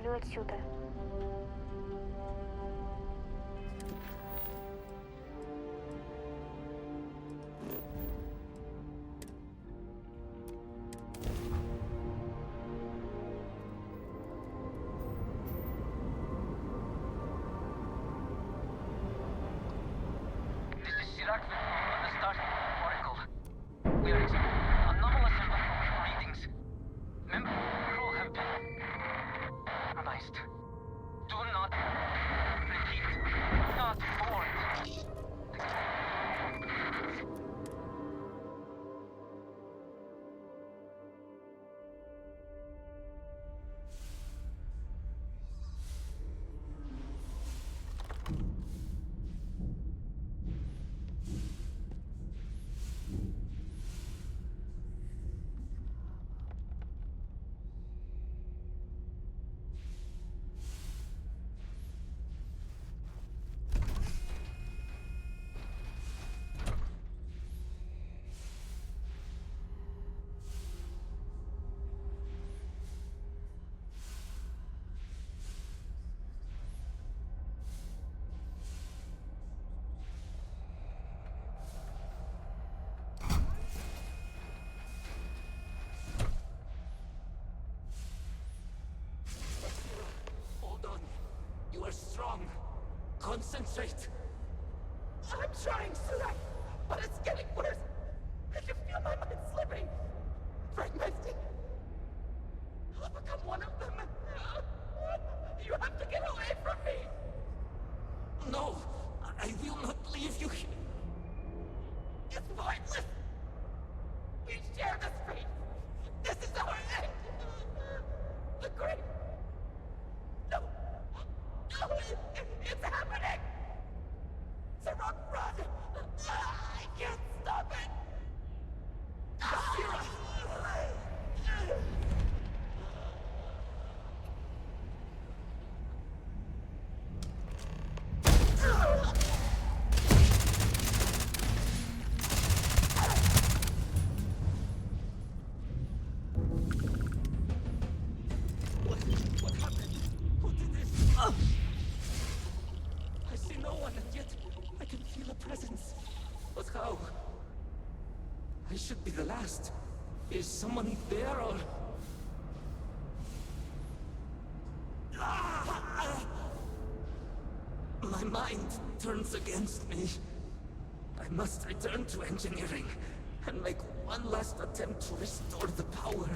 свалю отсюда. Strong. Concentrate. I'm trying, Surak, but it's getting worse. I can feel my mind slipping, fragmenting. I'll become one of them. You have to get away from me. No, I will not leave you here. It's pointless. We share this fate. This is our end. The great. No. No, it's happening! Sarok, run! I can't stop it! Basira! What happened? Who did this? I see no one, and yet I can feel a presence. But how? I should be the last. Is someone there, or... My mind turns against me. I must return to engineering and make one last attempt to restore the power.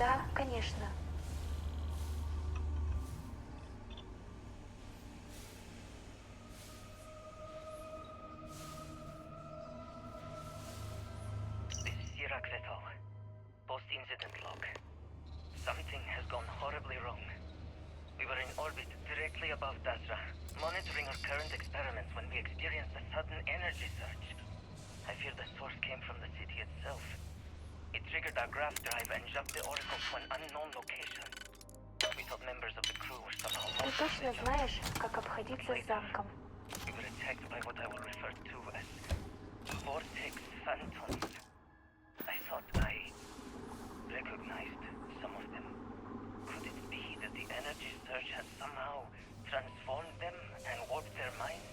Да, конечно. Post-incident log. Something has gone horribly wrong. We were in orbit directly above Dasra, monitoring our current experiments when we experienced a sudden energy surge. I fear the source came from the city itself. It triggered our graph drive and jumped the Oracle to an unknown location. We thought members of the crew were somehow Ты lost. точно знаешь, как обходиться с замком? We were attacked by what I will refer to as vortex phantoms. I thought I recognized some of them. Could it be that the energy surge had somehow transformed them and warped their minds?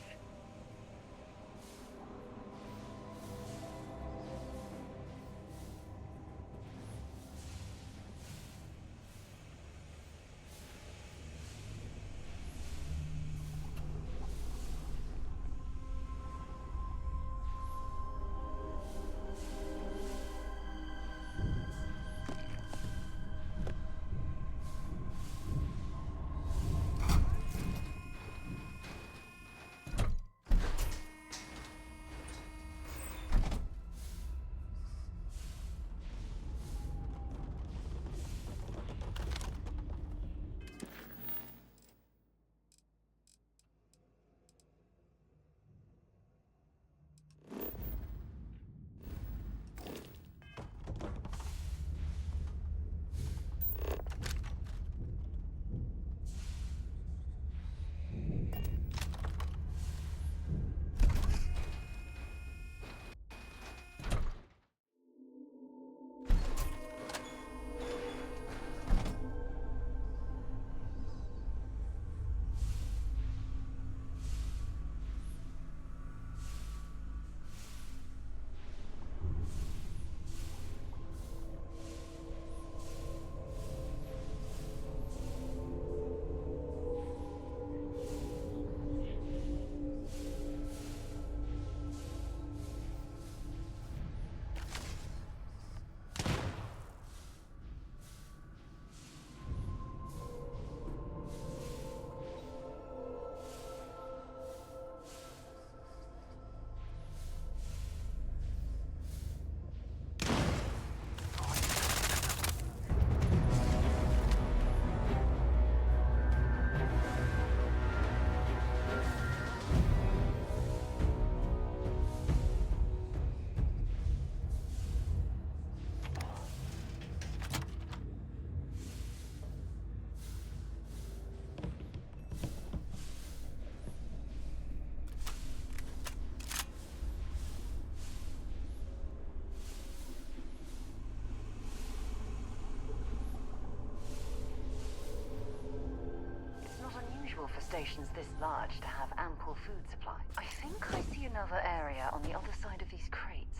For stations this large to have ample food supply. I think I see another area on the other side of these crates.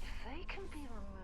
If they can be removed...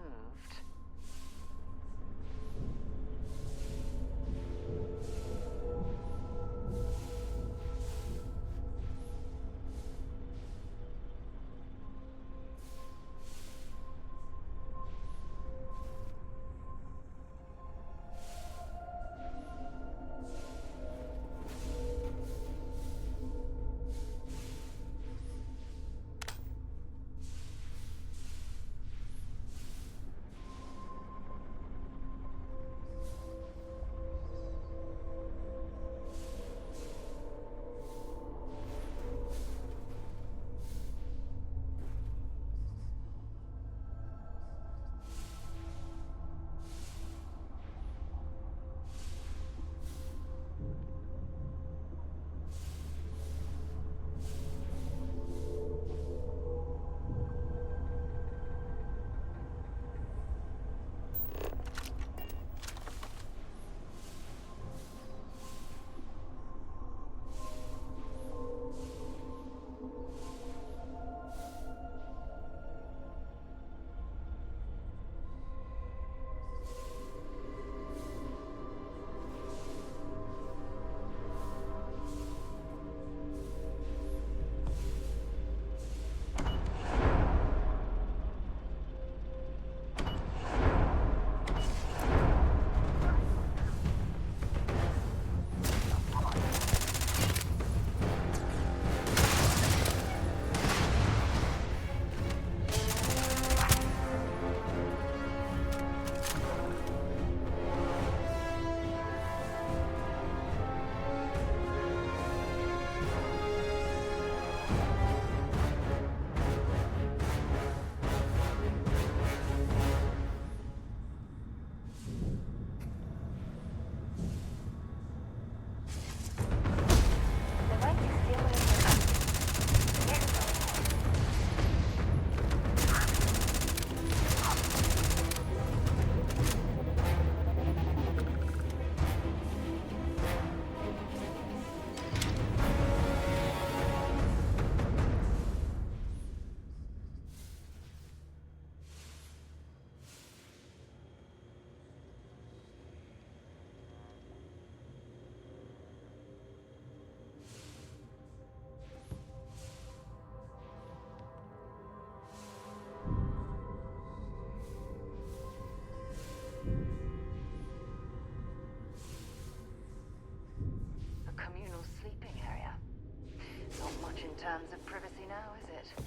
terms of privacy now, is it?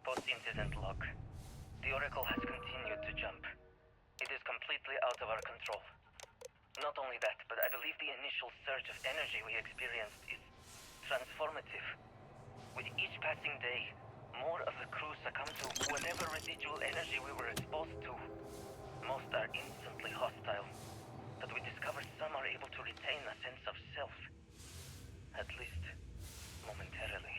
Post-incident log. The Oracle has continued to jump. It is completely out of our control. Not only that, but I believe the initial surge of energy we experienced is transformative. With each passing day, more of the crew succumb to whatever residual energy we were exposed to. Most are instantly hostile, but we discover some are able to retain a sense of self. At least, momentarily.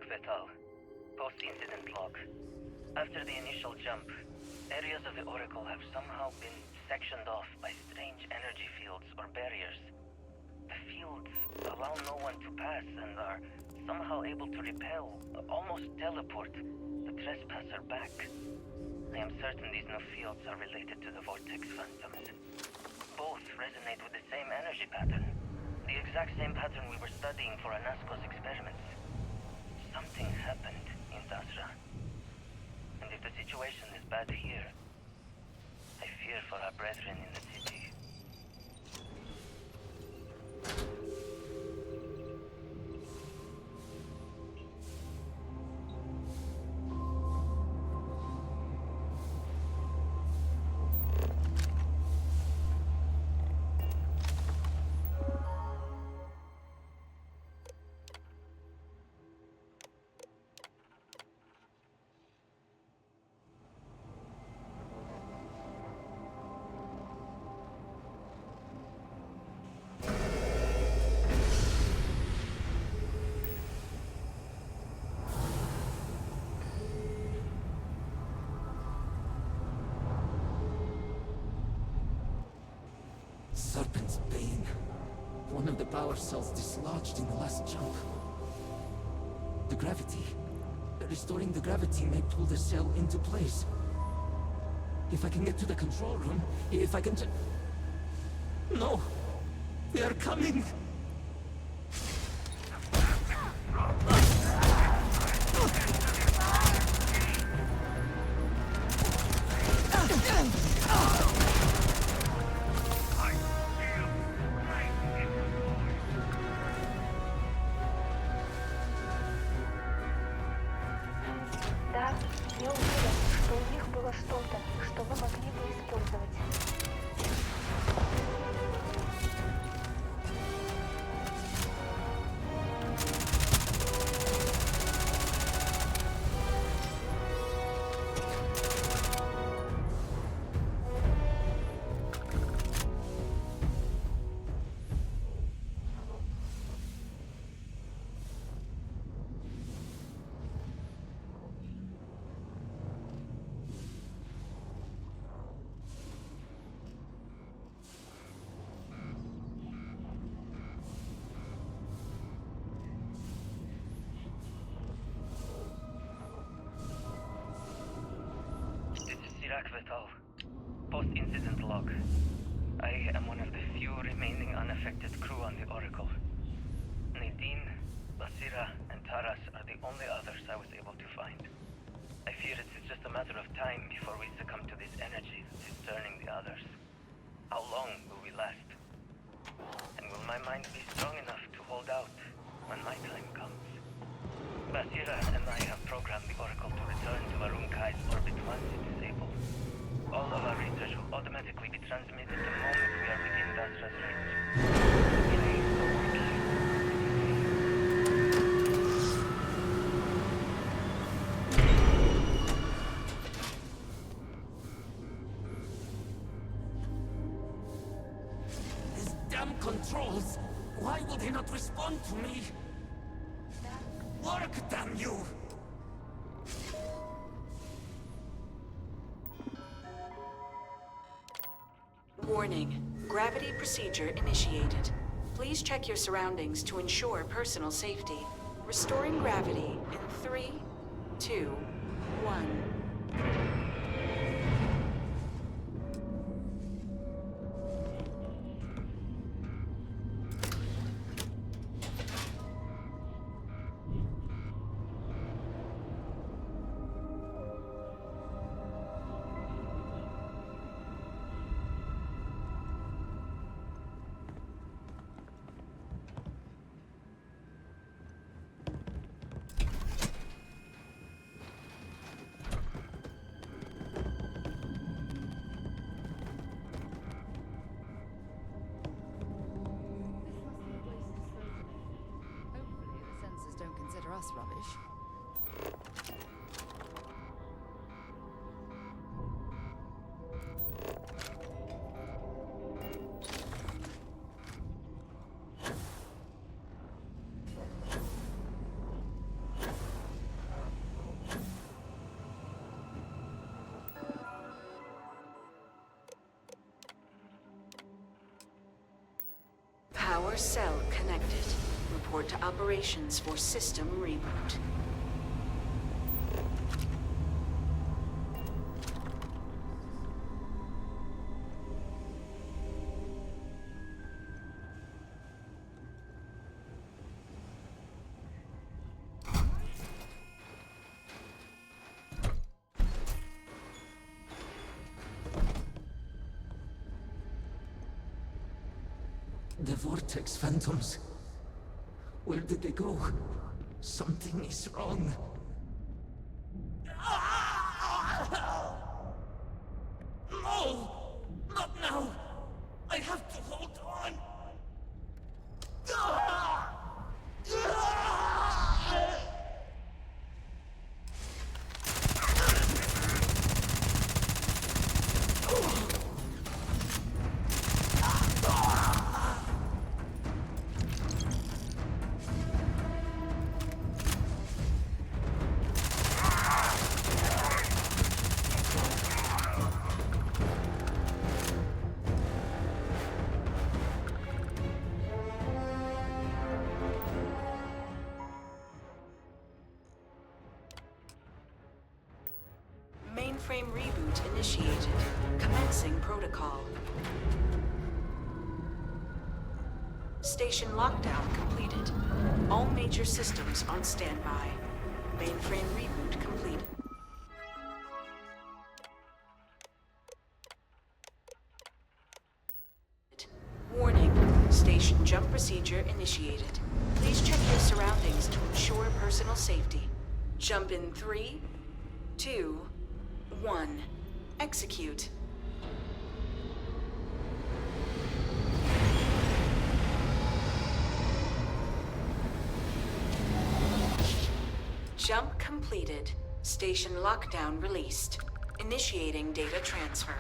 Fatal. Post-incident log. After the initial jump, areas of the Oracle have somehow been sectioned off by strange energy fields or barriers. The fields allow no one to pass and are somehow able to repel, almost teleport, the trespasser back. I am certain these new fields are related to the Vortex Phantoms. Both resonate with the same energy pattern. The exact same pattern we were studying for Anasco's experiments. Something happened in Dasra. And if the situation is bad here, I fear for our brethren in the city. Serpent's Bane. One of the power cells dislodged in the last jump. The gravity. Restoring the gravity may pull the cell into place. If I can get to the control room, if I can just... No! They are coming! Да, я уверен, что у них было что-то, что мы могли бы использовать. log. I am one of the few remaining unaffected crew on the Oracle. Nadine, Basira, and Taras are the only others I was able to find. I fear it's just a matter of time before we succumb to this energy that is turning the others. How long will we last? And will my mind be strong enough to hold out when my time comes? Basira and I have programmed the Oracle to return to Varun-Kai's orbit once it is able. All of our research will automatically be transmitted the moment we are within Dasra's range. Please don't work here. These damn controls! Why will they not respond to me? Work, damn you! Warning. Gravity procedure initiated. Please check your surroundings to ensure personal safety. Restoring gravity in 3, 2, 1. Don't consider us rubbish. Power cell connected. Report to operations for system reboot. The Vortex Phantoms. Where did they go? Something is wrong. No! Not now! I have to hold on! Mainframe reboot initiated. Commencing protocol. Station lockdown completed. All major systems on standby. Mainframe reboot completed. Warning. Station jump procedure initiated. Please check your surroundings to ensure personal safety. Jump in 3, 2, 1. Execute. Jump completed. Station lockdown released. Initiating data transfer.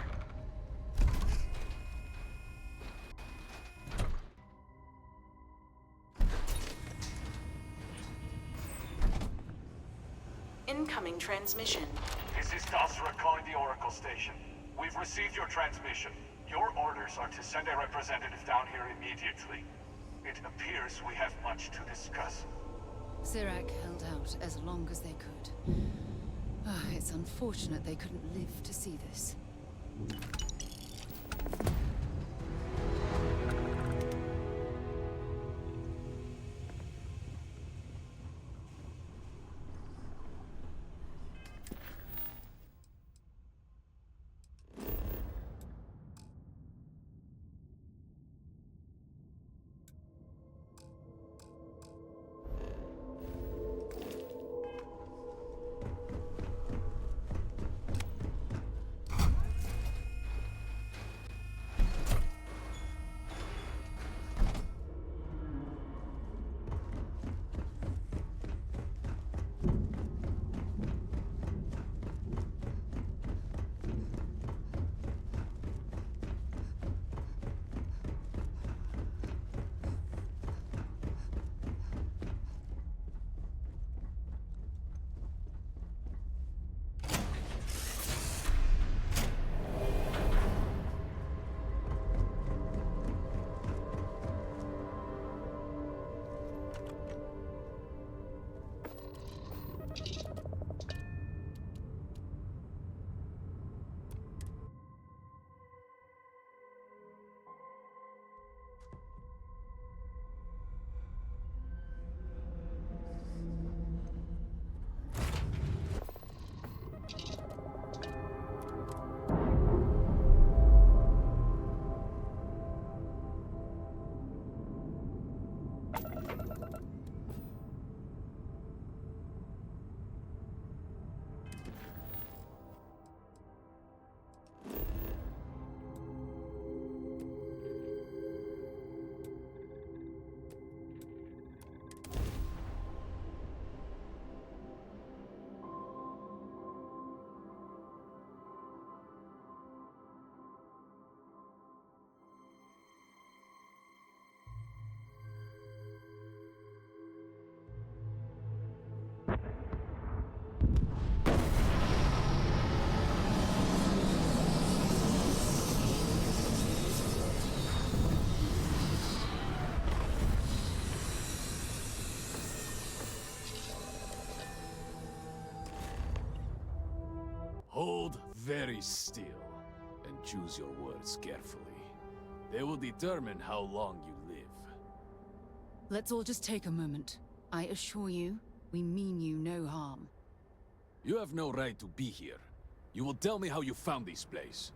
Incoming transmission. This is Dasra calling the Oracle station. We've received your transmission. Your orders are to send a representative down here immediately. It appears we have much to discuss. Sirac held out as long as they could. It's unfortunate they couldn't live to see this. Hold very still and choose your words carefully. They will determine how long you live. Let's all just take a moment. I assure you, we mean you no harm. You have no right to be here. You will tell me how you found this place.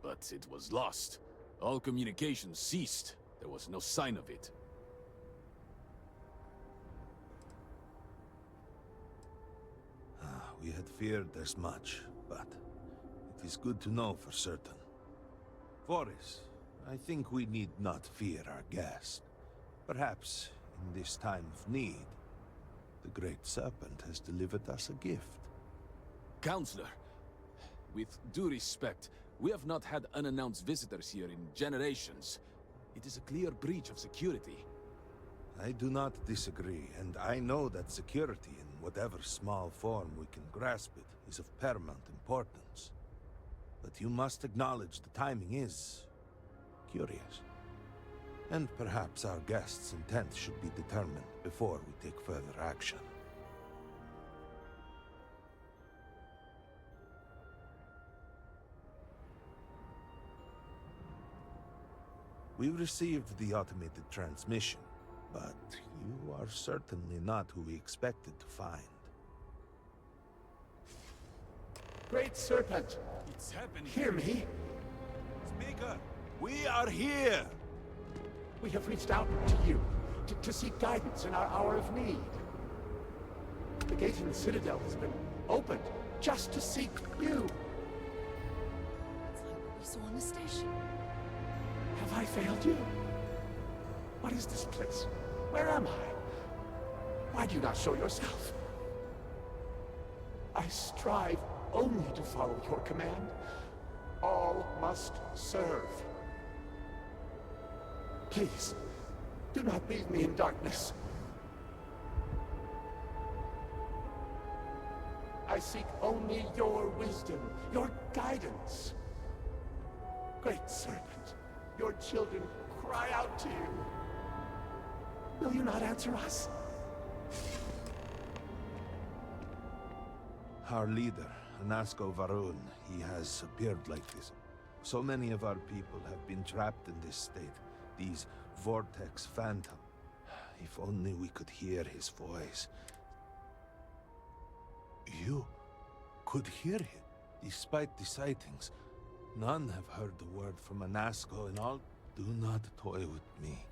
But it was lost. All communication ceased. There was no sign of it. We had feared as much, but it is good to know for certain. Forris, I think we need not fear our guest. Perhaps, in this time of need, the Great Serpent has delivered us a gift. Counselor, with due respect, we have not had unannounced visitors here in generations. It is a clear breach of security. I do not disagree, and I know that security, in whatever small form we can grasp it, is of paramount importance. But you must acknowledge the timing is curious. And perhaps our guest's intent should be determined before we take further action. We received the automated transmission, but you are certainly not who we expected to find. Great Serpent, It's happening. hear me. Speaker, we are here! We have reached out to you to seek guidance in our hour of need. The gate in the Citadel has been opened just to seek you. It's like what we saw on the station. Have I failed you? What is this place? Where am I? Why do you not show yourself? I strive only to follow your command. All must serve. Please, do not leave me in darkness. I seek only your wisdom, your guidance. Great Serpent, your children cry out to you. Will you not answer us? Our leader, Nasco Varun, he has appeared like this. So many of our people have been trapped in this state, these vortex phantom. If only we could hear his voice. You could hear him, despite the sightings. None have heard the word from Anasco in all. Do not toy with me.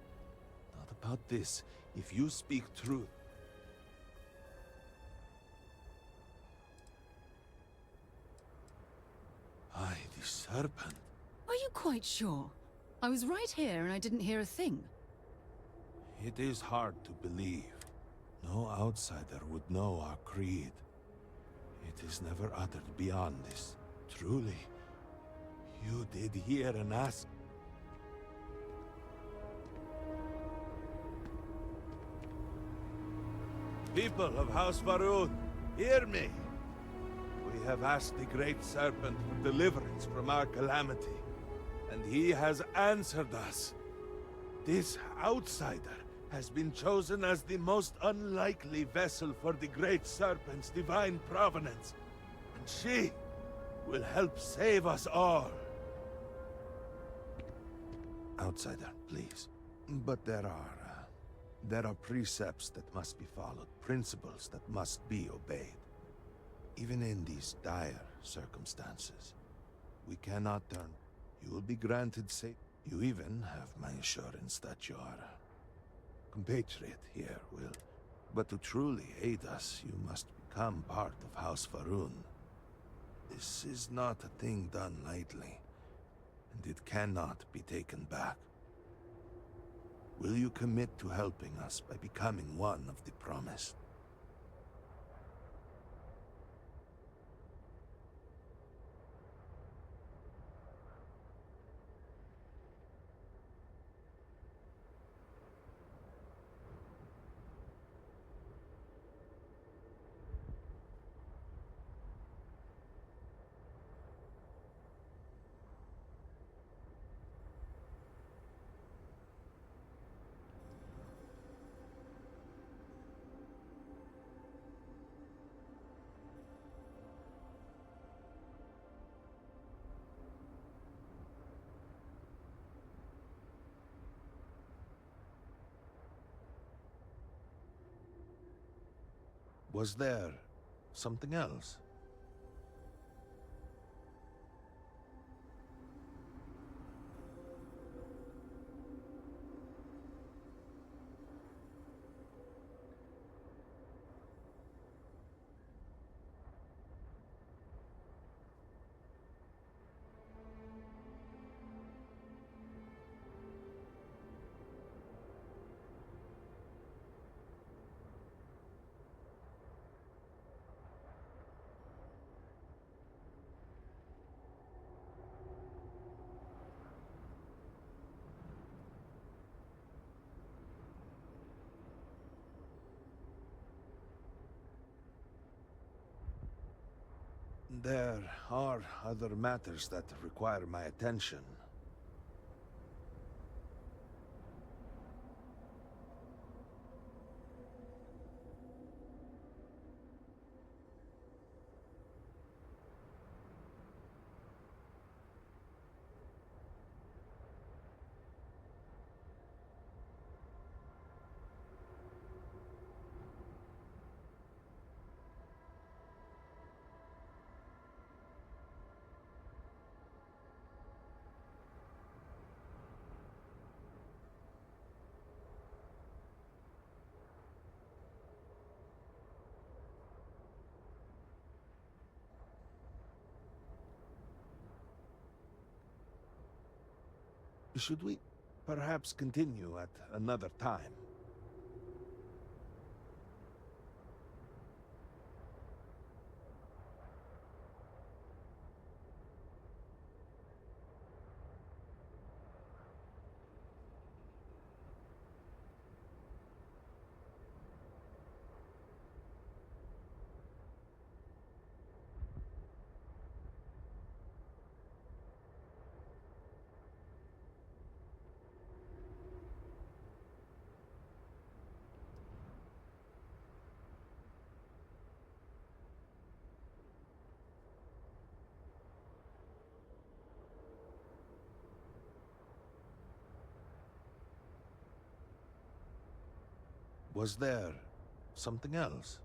Not about this. If you speak truth. Aye, the serpent. Are you quite sure? I was right here and I didn't hear a thing. It is hard to believe. No outsider would know our creed. It is never uttered beyond this. Truly, you did hear and ask. People of House Varun, hear me. We have asked the Great Serpent for deliverance from our calamity, and he has answered us. This outsider has been chosen as the most unlikely vessel for the Great Serpent's divine provenance, and she will help save us all. Outsider, please. But there are precepts that must be followed, principles that must be obeyed. Even in these dire circumstances, we cannot turn. You will be granted safe. You even have my assurance that your compatriot here will. But to truly aid us, you must become part of House Varun. This is not a thing done lightly, and it cannot be taken back. Will you commit to helping us by becoming one of the promised? Was there something else? There are other matters that require my attention. Should we perhaps continue at another time? Was there something else?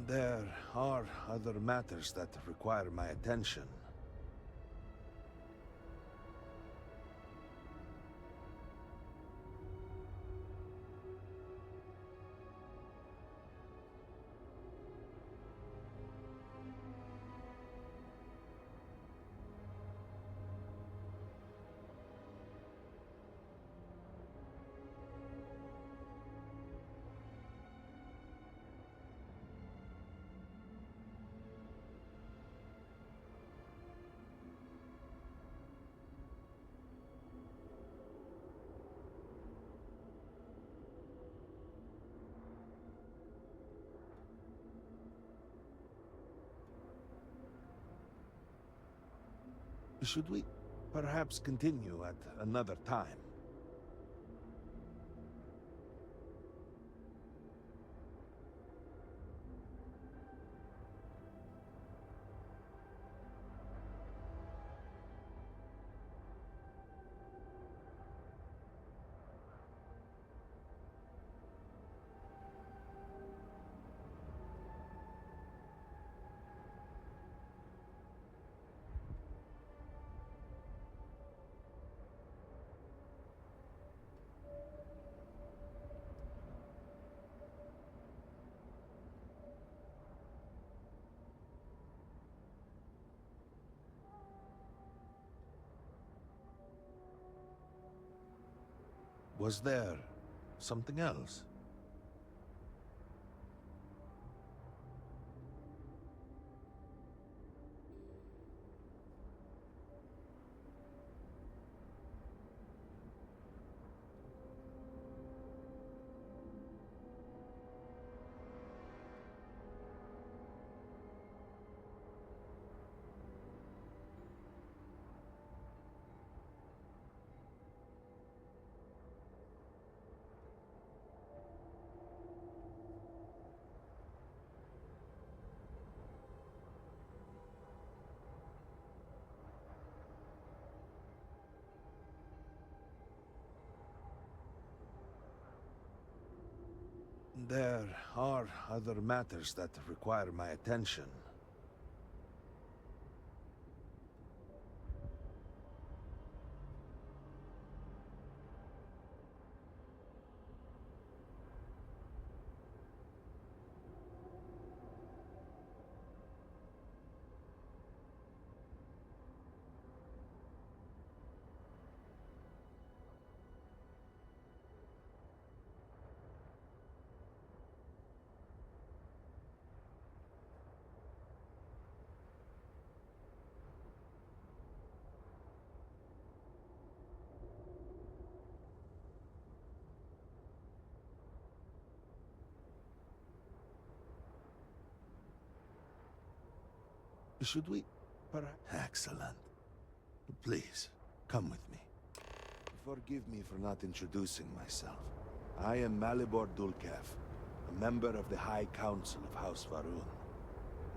There are other matters that require my attention. Should we perhaps continue at another time? Was there something else? There are other matters that require my attention. Should we perhaps... Excellent. Please, come with me. Forgive me for not introducing myself. I am Malibor Dulkev, a member of the High Council of House Varun.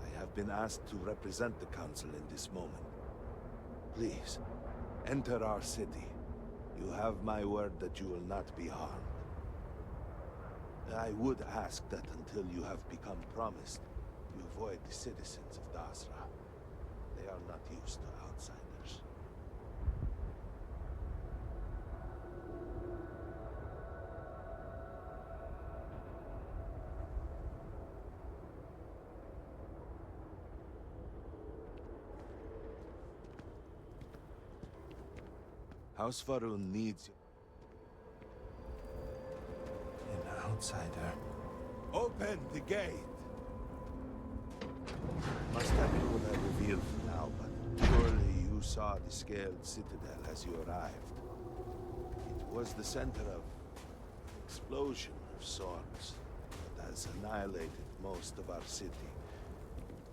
I have been asked to represent the Council in this moment. Please, enter our city. You have my word that you will not be harmed. I would ask that until you have become promised, you avoid the citizens of Dasra. They are not used to outsiders. House Varun needs you. And now outsider. Open the gate! Must have been what I revealed for now, but surely you saw the scaled citadel as you arrived. It was the center of explosion of sorts that has annihilated most of our city.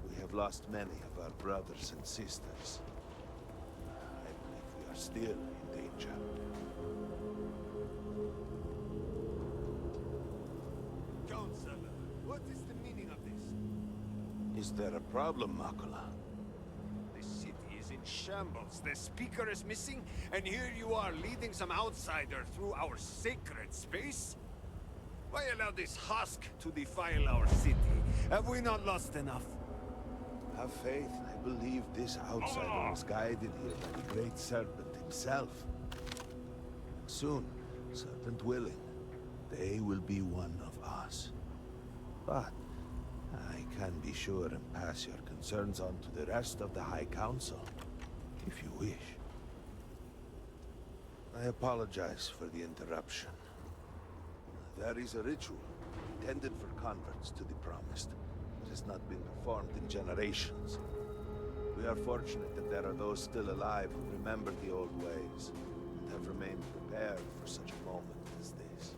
We have lost many of our brothers and sisters. I believe we are still in danger. Counselor, what is the meaning of this? Is there a problem, Makula? The city is in shambles. The speaker is missing, and here you are leading some outsider through our sacred space? Why allow this husk to defile our city? Have we not lost enough? Have faith. I believe this outsider was guided here by the great serpent himself. Soon, serpent willing, they will be one of us. But I can be sure and pass your concerns on to the rest of the High Council, if you wish. I apologize for the interruption. There is a ritual intended for converts to the Promised that has not been performed in generations. We are fortunate that there are those still alive who remember the old ways and have remained prepared for such a moment as this.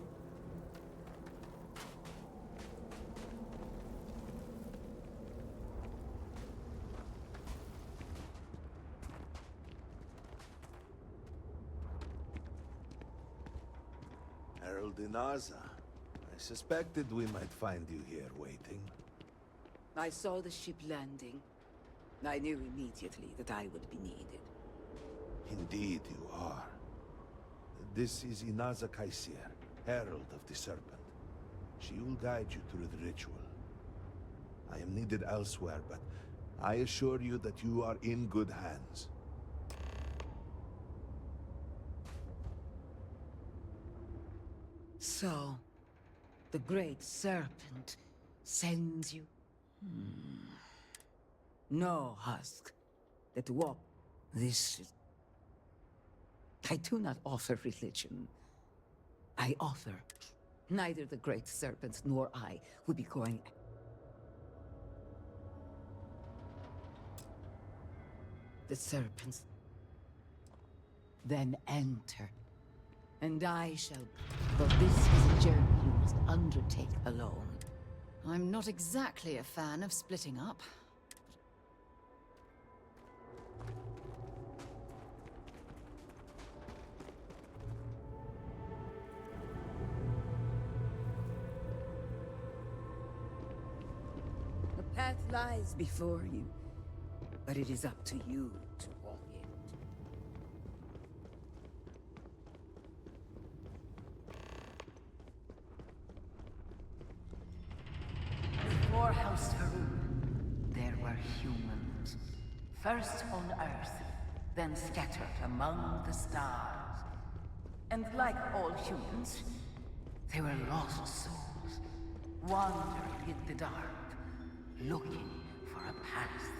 Herald Inaza, I suspected we might find you here waiting. I saw the ship landing. I knew immediately that I would be needed. Indeed you are. This is Inaza Kaisir, Herald of the Serpent. She will guide you through the ritual. I am needed elsewhere, but I assure you that you are in good hands. So, the Great Serpent sends you? No, Husk. That walk... This... I do not offer religion. I offer... Neither the Great Serpent nor I will be going... The Serpents... Then enter. And I shall... But this is a journey you must undertake alone. I'm not exactly a fan of splitting up. The path lies before you, but it is up to you to walk it. Before House Harun, there were humans. First on Earth, then scattered among the stars. And like all humans, they were lost souls, wandering in the dark, looking for a past.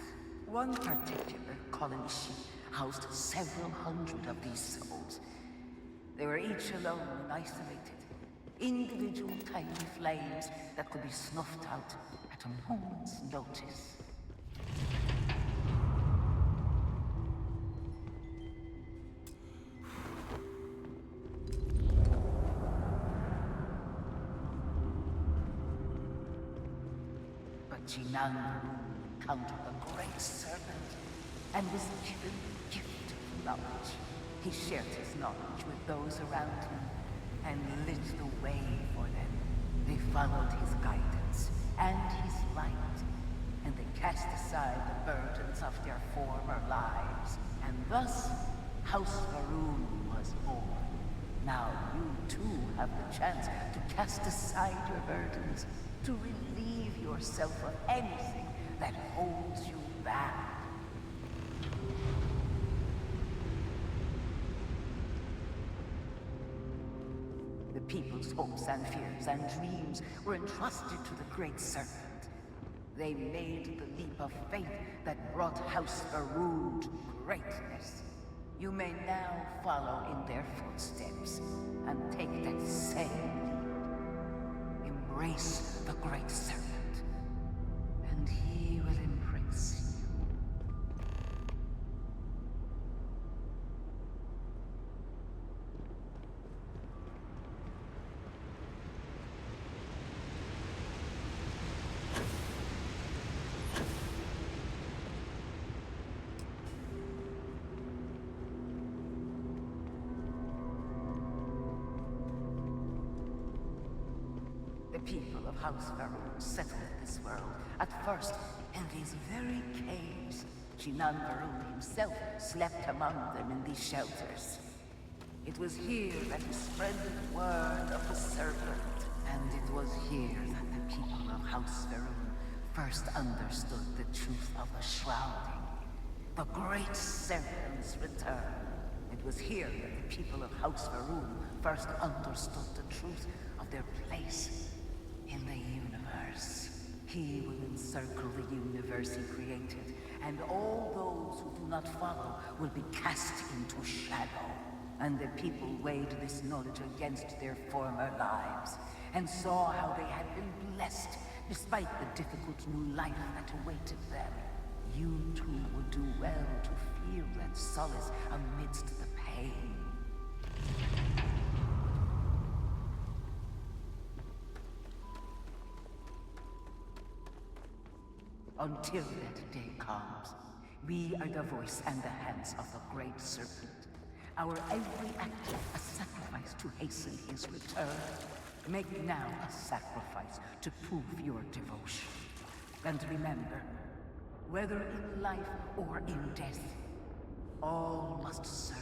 One particular colony ship housed several hundred of these souls. They were each alone and isolated, individual tiny flames that could be snuffed out at a moment's notice. But Jinan encountered the Great Serpent and was given the gift of knowledge. He shared his knowledge with those around him and lit the way for them. They followed his guidance and his light, and they cast aside the burdens of their former lives. And thus, House Varun was born. Now you too have the chance to cast aside your burdens, to relieve yourself of anything that holds you back. The people's hopes and fears and dreams were entrusted to the Great Serpent. They made the leap of faith that brought House Varun to greatness. You may now follow in their footsteps and take that same leap. embrace the Great Serpent, and he will embrace you. The people of House Varun settled this world, at first in these very caves. Shinan Varun himself slept among them in these shelters. It was here that he spread the word of the serpent, and it was here that the people of House Varun first understood the truth of the shrouding, the Great Serpent's return. It was here that the people of House Varun first understood the truth of their place in the universe. He will encircle the universe he created, and all those who do not follow will be cast into shadow. And the people weighed this knowledge against their former lives, and saw how they had been blessed despite the difficult new life that awaited them. You too will do well to feel that solace amidst the pain. Until that day comes, we are the voice and the hands of the Great Serpent. Our every act a sacrifice to hasten his return. Make now a sacrifice to prove your devotion. And remember, whether in life or in death, all must serve.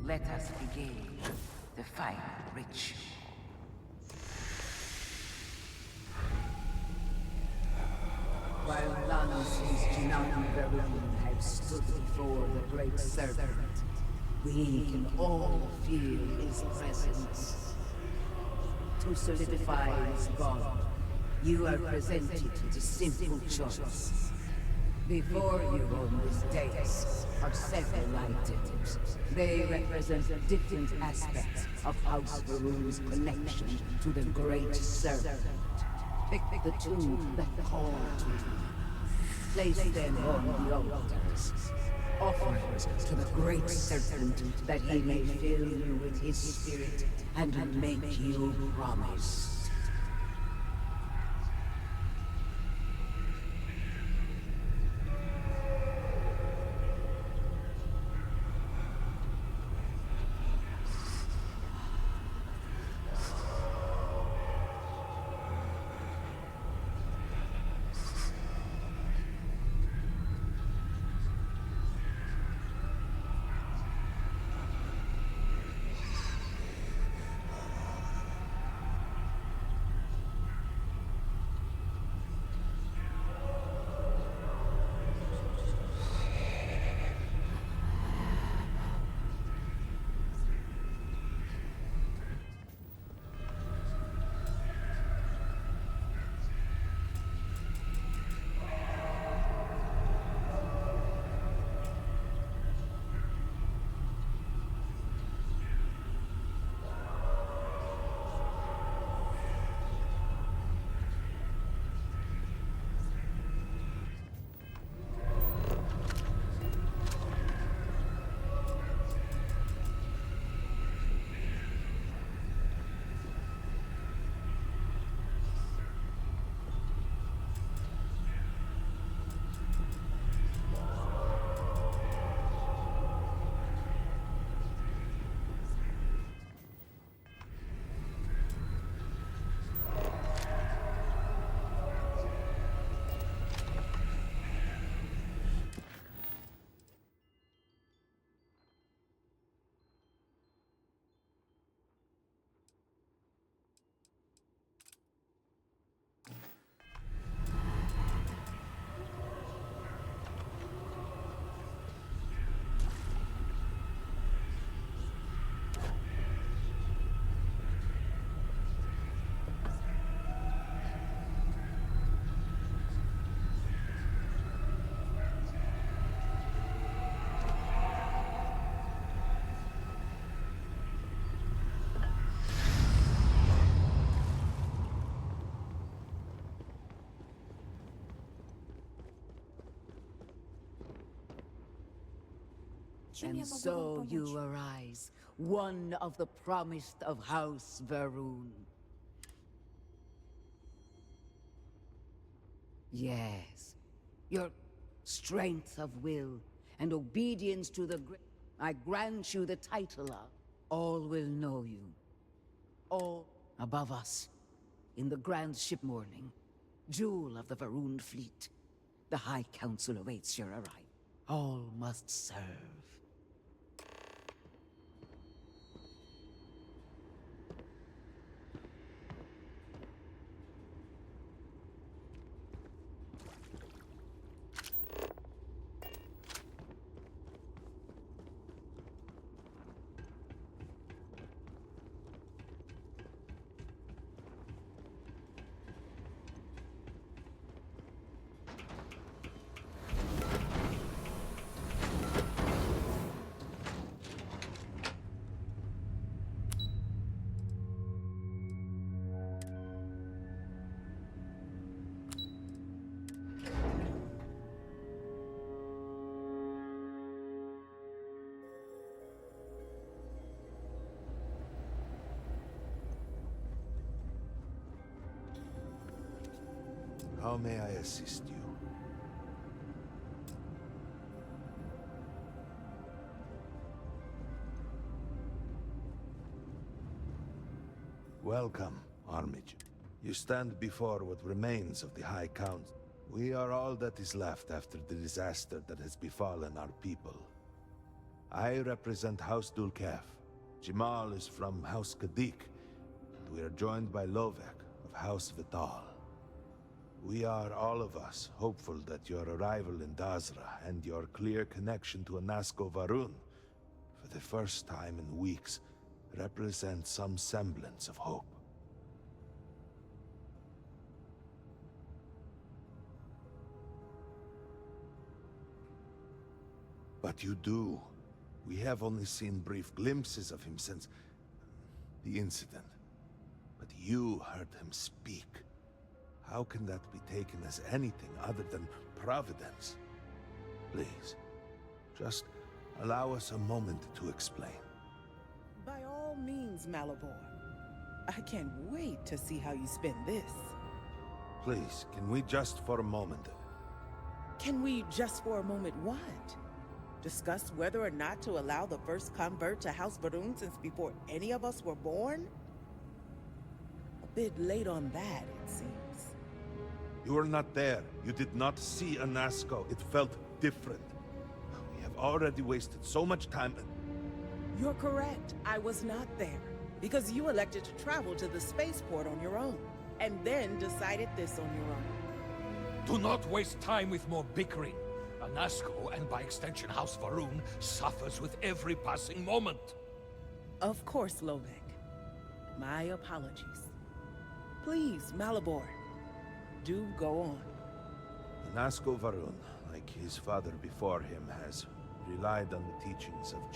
Let us begin the final ritual. While none since Jinan Varun have stood before the Great Serpent, we can all feel his presence. To solidify his bond, you are presented with a simple choice. Before you on this dais are several items. They represent different aspects of House Varun's connection to the Great Serpent. Pick the two that call to you. Place them on the altars. Offer it to the Great Serpent that he may fill you with his spirit and make you promise. Чем я And могу so вам you помочь? arise, one of the promised of House Varun. Yes, your strength of will and obedience to the I grant you the title of. All will know you. All above us, in the grand ship morning, jewel of the Varun fleet. The High Council awaits your arrival. All must serve. How may I assist you? Welcome, Armitage. You stand before what remains of the High Council. We are all that is left after the disaster that has befallen our people. I represent House Dulkef. Jamal is from House Kadik, and we are joined by Lovek of House Vital. We are, all of us, hopeful that your arrival in Dazra and your clear connection to Anasko Varun, for the first time in weeks, represent some semblance of hope. But you do. We have only seen brief glimpses of him since the incident. But you heard him speak. How can that be taken as anything other than providence? Please, just allow us a moment to explain. By all means, Malabor. I can't wait to see how you spend this. Please, can we just for a moment... Can we just for a moment what? Discuss whether or not to allow the first convert to House Varun since before any of us were born? A bit late on that, it seems. You were not there. You did not see Anasko. It felt different. We have already wasted so much time. You're correct. I was not there. Because you elected to travel to the spaceport on your own. And then decided this on your own. Do not waste time with more bickering. Anasko, and by extension House Varun, suffers with every passing moment. Of course, Lovek. My apologies. Please, Malabor. Do go on. Anasko Varun, like his father before him, has relied on the teachings of